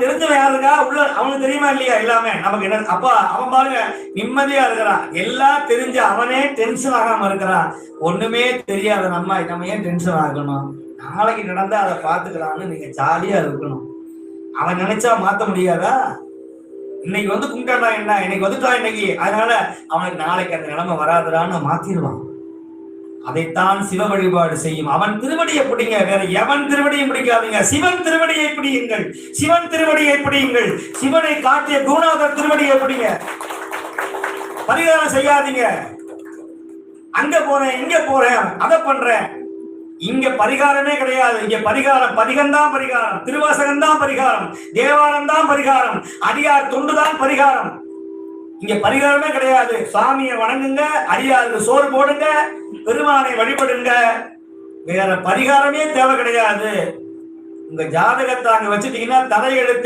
தெரிஞ்சவன் யாரு இருக்கா உள்ள, அவனுக்கு தெரியுமா இல்லையா எல்லாமே நமக்கு என்ன? அப்ப அவன் பாருங்க நிம்மதியா இருக்கிறான். எல்லாம் தெரிஞ்ச அவனே டென்ஷன் ஆகாம இருக்கிறான். ஒண்ணுமே தெரியாத நம்ம ஏன் டென்ஷன் ஆகணும்? நாளைக்கு நடந்தா அதை பார்த்துக்கலாம்னு நீங்க ஜாலியா இருக்கணும். அவன் நினைச்சா மாத்த முடியாதா? இன்னைக்கு வந்து கும்பிட்டா என்ன, இன்னைக்கு வந்துட்டான் இன்னைக்கு, அதனால அவனுக்கு நாளைக்கு அந்த நிலைமை வராதுடான்னு மாத்திடுவான். அதைத்தான் சிவ வழிபாடு செய்யும். அவன் திருவடியை பிடிங்க, வேற எவன் திருவடியை பிடிக்காதீங்க. சிவன் திருவடியை பிடியுங்கள், சிவன் திருவடியை பிடியுங்கள். சிவனை காட்டிய குருநாதர் திருவடியை பிடிங்க. பரிகாரம் செய்யாதீங்க. அங்க போறேன், இங்க போறேன், அதை பண்றேன். இங்க பரிகாரமே கிடையாது. இங்க பரிகாரம் பதிகம்தான் பரிகாரம், திருவாசகம் தான் பரிகாரம், தேவாரம் தான் பரிகாரம், அடியார் தொண்டுதான் பரிகாரம். இங்க பரிகாரமே கிடையாது. சாமியை வணங்குங்க, அடியாருக்கு சோறு போடுங்க, பெருமானை வழிபடுங்க, வேற பரிகாரமே தேவை கிடையாது. உங்க ஜாதகத்தை அங்க வச்சுட்டீங்கன்னா தலையெழுத்தை